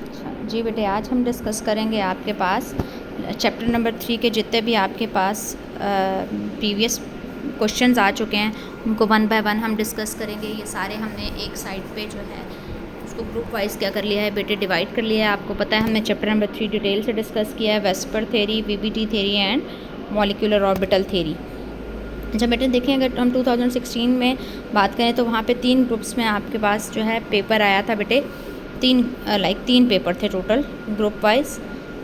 जी बेटे, आज हम डिस्कस करेंगे आपके पास चैप्टर नंबर 3 के जितने भी आपके पास प्रीवियस क्वेश्चंस आ चुके हैं उनको वन बाय वन हम डिस्कस करेंगे। ये सारे हमने एक साइड पे जो है उसको ग्रुप वाइज क्या कर लिया है बेटे, डिवाइड कर लिया है। आपको पता है हमने चैप्टर नंबर 3 डिटेल से डिस्कस किया है, VSEPR theory, VBT theory and molecular orbital theory. जब बेटे देखें, अगर हम 2016 में बात करें तो वहाँ पे 3 ग्रुप्स में आपके पास जो है पेपर आया था बेटे। 3 पेपर थे total group wise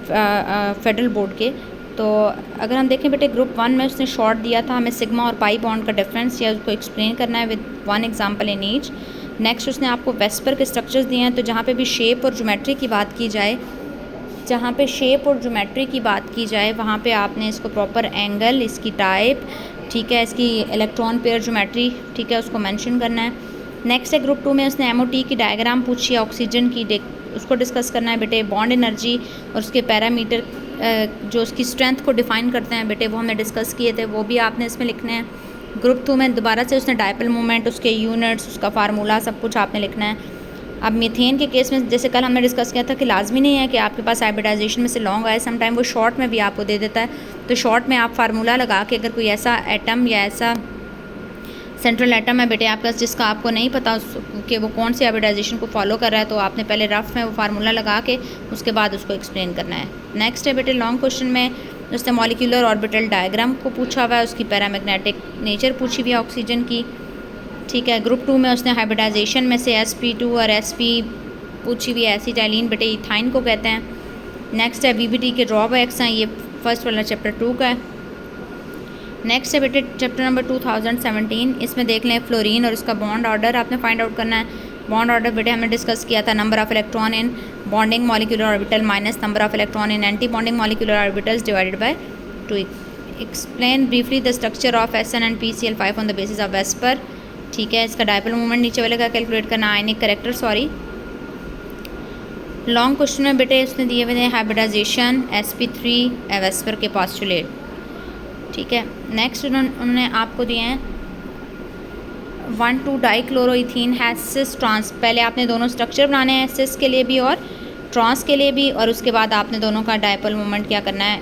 federal board के। तो अगर हम देखें बेटे, ग्रुप 1 में उसने शॉर्ट दिया था हमें सिग्मा और पाई बॉन्ड का डिफरेंस या उसको एक्सप्लेन करना है with 1 example in each. Next उसने आपको वेस्पर के स्ट्रक्चर्स दिए हैं, तो जहाँ पे भी शेप और ज्योमेट्री की बात की जाए, वहाँ पे आपने इसको प्रॉपर एंगल, इसकी टाइप, ठीक है, इसकी इलेक्ट्रॉन पेयर ज्योमेट्री, ठीक है, उसको मेंशन करना है। नेक्स्ट है ग्रुप 2 में उसने एमओटी की डायग्राम पूछी है, ऑक्सीजन की उसको डिस्कस करना है बेटे। बॉन्ड एनर्जी और उसके पैरामीटर जो उसकी स्ट्रेंथ को डिफाइन करते हैं बेटे, वो हमने डिस्कस किए थे, वो भी आपने इसमें लिखने हैं। ग्रुप 2 में दोबारा से उसने डायपोल मोमेंट, उसके यूनिट्स, उसका फार्मूला, सब कुछ आपने लिखना है। अब मीथेन के केस में जैसे कल हमने डिस्कस किया था कि लाजमी नहीं है कि आपके पास हाइब्रिडाइजेशन में से लॉन्ग आए, सम टाइम वो शॉर्ट में भी आपको दे देता है। तो शॉर्ट में आप फार्मूला लगा के, अगर कोई ऐसा एटम या ऐसा सेंट्रल एटम है बेटे आपका जिसका आपको नहीं पता कि वो कौन सी हाइब्रिडाइजेशन को फॉलो कर रहा है, तो आपने पहले रफ में वो फार्मूला लगा के उसके बाद उसको एक्सप्लेन करना है। नेक्स्ट है बेटे लॉन्ग क्वेश्चन में उसने मॉलिक्यूलर ऑर्बिटल डायग्राम को पूछा हुआ है, उसकी पैरामैग्नेटिक नेचर पूछी हुई है ऑक्सीजन की, ठीक है। ग्रुप 2 में उसने हाइब्रिडाइजेशन में से sp2 और sp पूछी हुई है, एसिटाइलिन बेटे इथाइन को कहते हैं। नेक्स्ट है वीबीटी के ड्रॉबैक्स हैं, ये फर्स्ट वाला चैप्टर 2 का है। नेक्स्ट है बेटे चैप्टर नंबर 2017, इसमें देख लें फ्लोरीन और उसका बॉन्ड ऑर्डर आपने फाइंड आउट करना है। बॉन्ड ऑर्डर बेटे हमने डिस्कस किया था, number of electron in bonding molecular orbital minus number of electron in anti bonding molecular orbitals divided by 2। Explain briefly the structure of SN and PCl5 on the basis of VSEPR, ठीक है। इसका dipole moment नीचे वाले का calculate करना, आयनिक character, sorry. Long question में बेटे उसने दिए हुए हैं हाइब्रिडाइजेशन, sp3 वेस्पर के पॉस्टुलेट, ठीक है। नेक्स्ट उन्होंने आपको दिए हैं 1,2 डाइक्लोरोइथीन हैज सिस ट्रांस। पहले आपने दोनों स्ट्रक्चर बनाने हैं, सिस के लिए भी और ट्रांस के लिए भी, और उसके बाद आपने दोनों का डायपोल मोमेंट क्या करना है,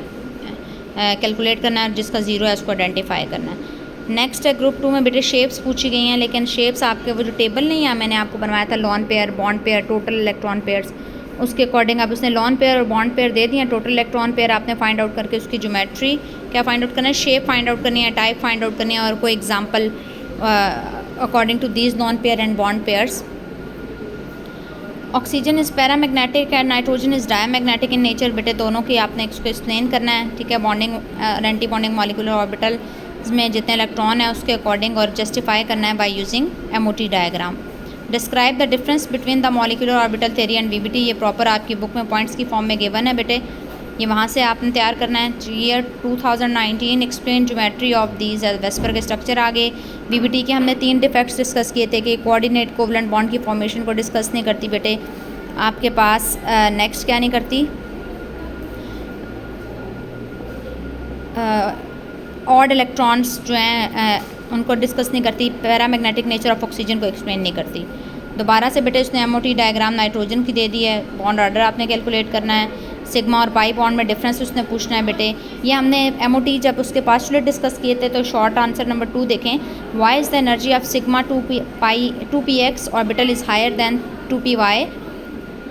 कैलकुलेट करना है, जिसका ज़ीरो है उसको आइडेंटिफाई करना है। नेक्स्ट है ग्रुप 2 में बेटे शेप्स पूछी गई हैं, लेकिन शेप्स आपके वो जो टेबल नहीं है मैंने आपको बनवाया था, lone pair, bond pair, total electron pairs, उसके अकॉर्डिंग अब उसने लॉन पेयर और बॉन्ड पेयर दे दिए हैं। टोटल इलेक्ट्रॉन पेयर आपने फाइंड आउट करके उसकी ज्योमेट्री क्या फाइंड आउट करना है, शेप फाइंड आउट करनी है, टाइप फाइंड आउट करनी है, और कोई example according to these lone pair and bond pairs. Oxygen is paramagnetic and nitrogen is diamagnetic in nature बेटे, दोनों की आपने इसको एक्सप्लेन करना है, ठीक है। बॉन्डिंग और एंटी बॉन्डिंग मॉलिक्यूलर ऑर्बिटल में जितने इलेक्ट्रॉन है उसके अकॉर्डिंग, और जस्टिफाई करना है by using MOT diagram. Describe the difference between the molecular orbital theory and VBT, ये प्रॉपर आपकी बुक में पॉइंट्स की फॉर्म में गिवन है बेटे, ये वहाँ से आपने तैयार करना है। Year 2019 explain geometry of these VSEPR के स्ट्रक्चर। आगे VBT के हमने 3 डिफेक्ट्स डिस्कस किए थे कि कोऑर्डिनेट कोवलेंट बॉन्ड की फॉर्मेशन को डिस्कस नहीं करती बेटे आपके पास। नेक्स्ट क्या नहीं करती, ऑड इलेक्ट्रॉन्स जो हैं उनको डिस्कस नहीं करती, पैरामैग्नेटिक नेचर ऑफ ऑक्सीजन को एक्सप्लेन नहीं करती। दोबारा से बेटे उसने MOT डायग्राम नाइट्रोजन की दे दी है, बॉन्ड ऑर्डर आपने कैलकुलेट करना है, सिग्मा और पाई बॉन्ड में डिफरेंस उसने पूछना है बेटे। ये हमने MOT जब उसके पास्टुलेट डिस्कस किए थे, तो शॉर्ट आंसर नंबर 2 देखें, why is the energy of sigma 2px orbital is higher than 2py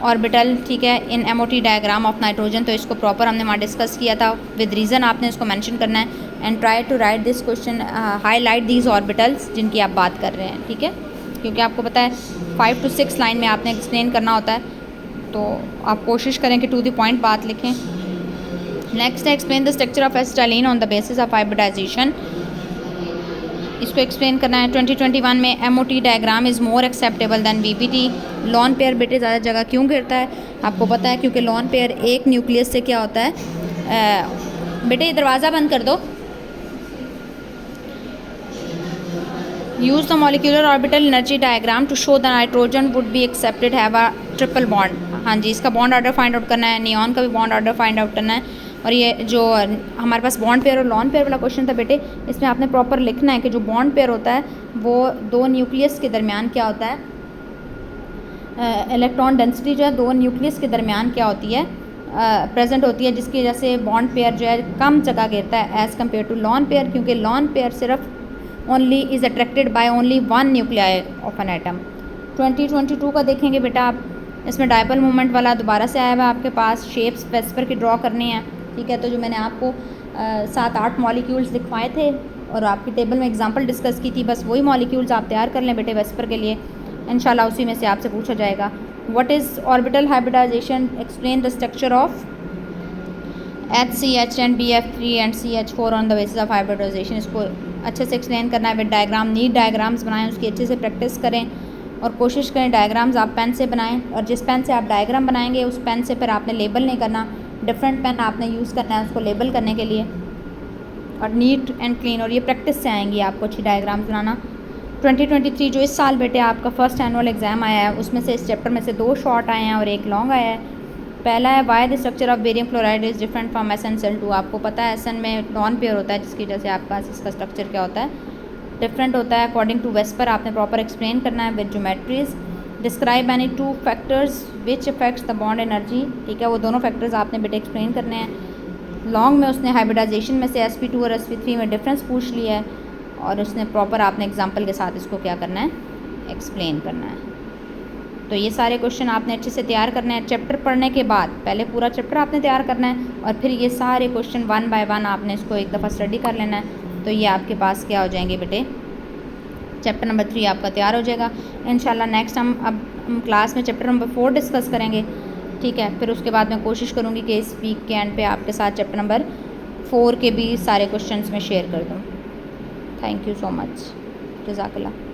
orbital, ठीक है, in MOT diagram of nitrogen. तो इसको प्रॉपर हमने वहाँ डिस्कस किया था, विद रीज़न आपने इसको मेंशन करना है। And try to write this question, highlight these orbitals जिनकी आप बात कर रहे हैं, ठीक है, क्योंकि आपको पता है 5 to 6 लाइन में आपने एक्सप्लेन करना होता है, तो आप कोशिश करें कि टू द पॉइंट बात लिखें। नेक्स्ट है explain the structure of acetylene on the basis of hybridization, इसको एक्सप्लेन करना है। 2021 में MOT diagram is more acceptable than VBT। Lone pair बेटे ज़्यादा जगह क्यों गिरता है आपको पता है, क्योंकि लॉन पेयर एक न्यूक्लियस से क्या होता है, बेटे दरवाज़ा बंद कर दो। Use the molecular orbital energy diagram to show the nitrogen would be accepted have a triple bond. हाँ जी, इसका बॉन्ड ऑर्डर फाइंड आउट करना है, नियॉन का भी बॉन्ड ऑर्डर फाइंड आउट करना है। और ये जो हमारे पास बॉन्ड पेयर और लॉन पेयर वाला क्वेश्चन था बेटे, इसमें आपने प्रॉपर लिखना है कि जो बॉन्ड पेयर होता है वो 2 न्यूक्लियस के दरमियान क्या होता है, इलेक्ट्रॉन डेंसिटी जो है दो न्यूक्लियस के दरमियान क्या होती है, प्रेजेंट होती है, जिसकी वजह से बॉन्ड पेयर जो है कम जगह घेरता है as compare to lone pair, क्योंकि लॉन पेयर सिर्फ only is attracted by only one nuclei of an atom. 2022 का देखेंगे बेटा आप, इसमें डायपोल मोमेंट वाला दोबारा से आया हुआ आपके पास, शेप्स वेस्पर की ड्रॉ करनी है, ठीक है। तो जो मैंने आपको 7-8 मॉलिक्यूल्स दिखवाए थे और आपकी टेबल में एग्जांपल डिस्कस की थी, बस वही मॉलिक्यूल्स आप तैयार कर लें बेटे वेस्पर के लिए, इंशाल्लाह उसी में से आपसे पूछा जाएगा। What is orbital hybridization, explain the structure of HCH and BF3 and CH4 on the basis of hybridization. इसको अच्छे से एक्सप्लेन करना है विद डायग्राम, नीट डायग्राम्स बनाएं, उसकी अच्छे से प्रैक्टिस करें और कोशिश करें डायग्राम्स आप पेन से बनाएं, और जिस पेन से आप डायग्राम बनाएंगे उस पेन से फिर आपने लेबल नहीं करना, डिफरेंट पेन आपने यूज़ करना है उसको लेबल करने के लिए, और नीट एंड क्लीन, और ये प्रैक्टिस से आएंगी आपको अच्छी डायग्राम्स बनाना। 2023 जो इस साल बेटे आपका फर्स्ट एनुअल एग्ज़ाम आया है, उसमें से इस चैप्टर में से 2 शॉर्ट आए हैं और 1 लॉन्ग आया है। पहला है why the structure of barium chloride is different from SnCl2। आपको पता है SN में नॉन पेयर होता है, जिसकी वजह से आपके पास इसका स्ट्रक्चर क्या होता है, डिफरेंट होता है अकॉर्डिंग टू वेस्पर। आपने प्रॉपर एक्सप्लेन करना है with geometries. Describe any 2 factors which affects the bond energy, ठीक है, वो दोनों फैक्टर्स आपने बेटे एक्सप्लेन करने हैं। लॉन्ग में उसने हाइब्रिडाइजेशन में से sp2 और sp3 में डिफरेंस पूछ लिया है, और उसने प्रॉपर आपने एग्जांपल के साथ इसको क्या करना है, एक्सप्लेन करना है। तो ये सारे क्वेश्चन आपने अच्छे से तैयार करने हैं। चैप्टर पढ़ने के बाद पहले पूरा चैप्टर आपने तैयार करना है, और फिर ये सारे क्वेश्चन 1 बाय 1 आपने इसको एक दफ़ा स्टडी कर लेना है। तो ये आपके पास क्या हो जाएंगे बेटे, चैप्टर नंबर 3 आपका तैयार हो जाएगा इंशाल्लाह। नेक्स्ट हम क्लास में चैप्टर नंबर 4 डिस्कस करेंगे, ठीक है। फिर उसके बाद मैं कोशिश करूँगी कि इस वीक के एंड पे आपके साथ चैप्टर नंबर 4 के भी सारे क्वेश्चंस मैं शेयर कर दूँ। थैंक यू सो मच, जज़ाकल्लाह।